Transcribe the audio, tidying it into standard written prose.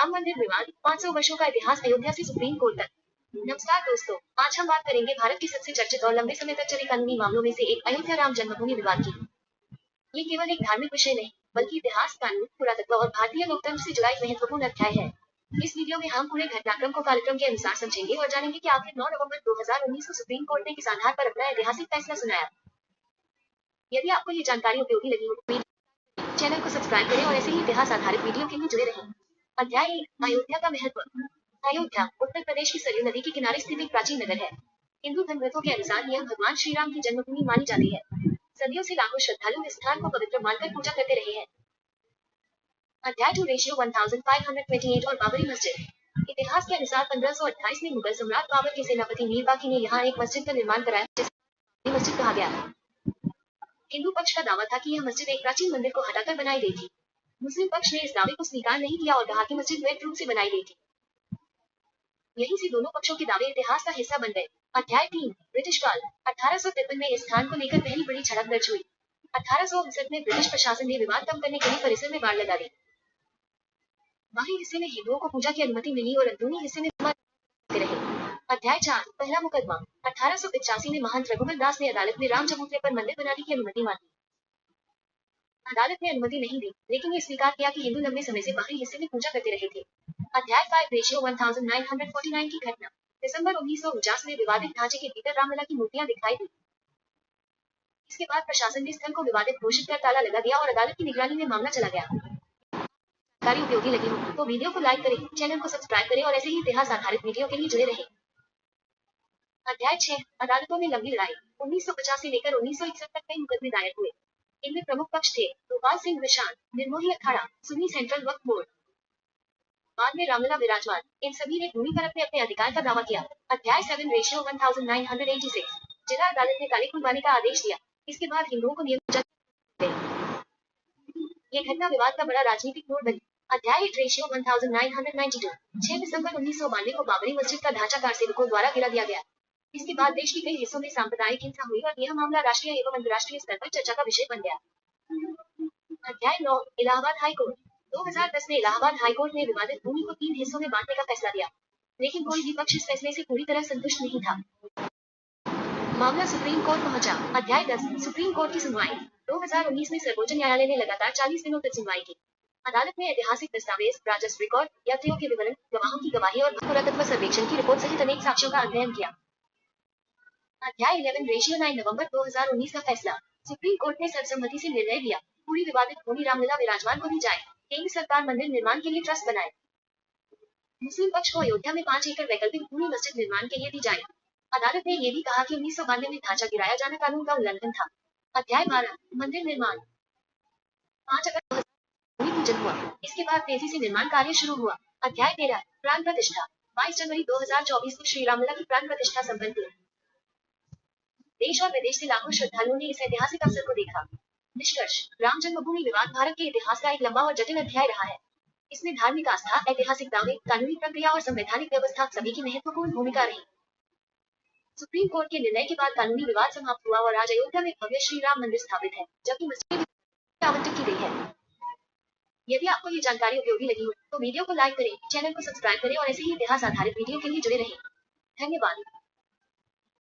राम मंदिर विवाद, 500 वर्षों का इतिहास अयोध्या से सुप्रीम कोर्ट तक। नमस्कार दोस्तों, आज हम बात करेंगे भारत की सबसे चर्चित और लंबे समय तक चले कानूनी मामलों में से एक अयोध्या राम जन्मभूमि विवाद की। ये केवल एक धार्मिक विषय नहीं, बल्कि इतिहास, कानून, पुरातत्व और भारतीय लोकतंत्र से जुड़ा एक महत्वपूर्ण अध्याय है। इस वीडियो में हम पूरे घटनाक्रम को कालक्रम के अनुसार समझेंगे और जानेंगे कि आखिर 9 नवंबर 2019 को सुप्रीम कोर्ट ने किस आधार पर अपना ऐतिहासिक फैसला सुनाया। यदि आपको ये जानकारी उपयोगी लगी हो तो चैनल को सब्सक्राइब करें और ऐसे ही इतिहास आधारित वीडियो के लिए जुड़े रहें। अध्याय 1, अयोध्या का महत्व। अयोध्या उत्तर प्रदेश की सरयू नदी के किनारे स्थित एक प्राचीन नगर है। हिंदू धर्मग्रंथों के अनुसार यह भगवान श्री राम की जन्मभूमि मानी जाती है। सदियों से लाखों श्रद्धालु इस स्थान को पवित्र मानकर पूजा करते रहे हैं। अध्याय 2, रेशियो 1528 और बाबरी मस्जिद। इतिहास के अनुसार 1528 में मुगल सम्राट बाबर के सेनापति मीर बाकी ने यहाँ एक मस्जिद का निर्माण कराया, जिसे बाबरी मस्जिद कहा गया। हिंदू पक्ष का दावा था कि यह मस्जिद एक प्राचीन मंदिर को हटाकर बनाई गई थी। मुस्लिम पक्ष ने इस दावे को स्वीकार नहीं किया और कहा कि मस्जिद वैध रूप से बनाई गई थी। यहीं से दोनों पक्षों के दावे इतिहास का हिस्सा बन गए। अध्याय 3, ब्रिटिश काल। 1853 में इस स्थान को लेकर पहली बड़ी झड़प दर्ज हुई। 1859 में ब्रिटिश प्रशासन ने विवाद कम करने के लिए परिसर में बाड़ लगा दी। बाहरी हिस्से में हिंदुओं को पूजा की अनुमति मिली और अंदरूनी हिस्से में रहे। अध्याय 4, पहला मुकदमा। 1885 में महंत रघुवर दास ने अदालत में राम चबूतरे पर मंदिर बनाने की अनुमति मांगी। अदालत ने अनुमति नहीं दी, लेकिन ये स्वीकार किया कि हिंदू लंबे समय से बाहरी हिस्से में पूजा करते रहे थे। अध्याय 5, रेशियो 1949 की घटना। दिसंबर 1949 में विवादित ढांचे के भीतर रामलला की मूर्तियां दिखाई दी। इसके बाद प्रशासन ने स्थल को विवादित घोषित कर ताला लगा दिया और अदालत की निगरानी में मामला चला गया। जानकारी उपयोगी लगी हो तो वीडियो को लाइक करें, चैनल को सब्सक्राइब करें और ऐसे ही इतिहास आधारित वीडियो के लिए जुड़े रहें। अध्याय 6, अदालतों में लंबी लड़ाई। 1950 से लेकर 1961 तक कई मुकदमे दायर हुए। इनमें प्रमुख पक्ष थे गोपाल सिंह निशान, निर्मोही अखाड़ा, सुन्नी सेंट्रल वक्फ बोर्ड, बाद में रामलला विराजमान। इन सभी ने भूमि पर अपने अपने अधिकार का दावा किया। अध्याय 7, रेशियो 1986। जिला अदालत ने काले खुलवाने का आदेश दिया। इसके बाद हिंदुओं को नियम ये घटना विवाद का बड़ा राजनीतिक मोड़ बनी। अध्याय 8, रेशियो 1992। 6 दिसंबर 1992 को बाबरी मस्जिद का ढांचा कारसेवकों द्वारा गिरा दिया गया। इसके बाद देश के कई हिस्सों में सांप्रदायिक हिंसा हुई और यह मामला राष्ट्रीय एवं अंतर्राष्ट्रीय स्तर पर चर्चा का विषय बन गया। अध्याय 9, इलाहाबाद हाई कोर्ट। 2010 में इलाहाबाद हाई कोर्ट ने विवादित भूमि को 3 हिस्सों में बांटने का फैसला दिया, लेकिन कोई भी पक्ष इस फैसले से पूरी तरह संतुष्ट नहीं था। मामला सुप्रीम कोर्ट पहुंचा। अध्याय 10, सुप्रीम कोर्ट की सुनवाई। 2019 में सर्वोच्च न्यायालय ने लगातार 40 दिनों तक सुनवाई की। अदालत ने ऐतिहासिक दस्तावेज, राजस्व रिकॉर्ड, यात्रियों के विवरण, गवाहों की गवाही और पुरातत्व सर्वेक्षण की रिपोर्ट सहित अनेक साक्ष्यों का अध्ययन किया। अध्याय 11, रेशियो 9 नवंबर 2019 का फैसला। सुप्रीम कोर्ट ने सर्वसम्मति से निर्णय दिया, पूरी विवादित भूमि रामलला विराजमान को दी जाए। केंद्र सरकार मंदिर निर्माण के लिए ट्रस्ट बनाए। मुस्लिम पक्ष को अयोध्या में 5 एकड़ वैकल्पिक भूमि मस्जिद निर्माण के लिए दी जाए। अदालत ने यह भी कहा कि 1992 में ढांचा गिराया जाना कानून का उल्लंघन था। अध्याय 12, मंदिर निर्माण। 5 अगस्त 2000 भूमि पूजन हुआ। इसके बाद तेजी से निर्माण कार्य शुरू हुआ। अध्याय 13, प्राण प्रतिष्ठा। 22 जनवरी 2024 को श्री रामलला की प्राण प्रतिष्ठा संपन्न हुई। देश और विदेश से लाखों श्रद्धालुओं ने इस ऐतिहासिक अवसर को देखा। निष्कर्ष, राम जन्मभूमि विवाद भारत के इतिहास का एक लंबा और जटिल अध्याय रहा है। इसमें धार्मिक आस्था, ऐतिहासिक दावे, कानूनी प्रक्रिया और संवैधानिक व्यवस्था सभी की महत्वपूर्ण भूमिका रही। सुप्रीम कोर्ट के निर्णय के बाद कानूनी विवाद समाप्त हुआ और आज अयोध्या में भव्य श्री राम मंदिर स्थापित है, जबकि मस्जिद आवंटित की गई है। यदि आपको ये जानकारी उपयोगी लगी हो तो वीडियो को लाइक करें, चैनल को सब्सक्राइब करें और ऐसे ही इतिहास आधारित वीडियो के लिए जुड़े रहें। धन्यवाद।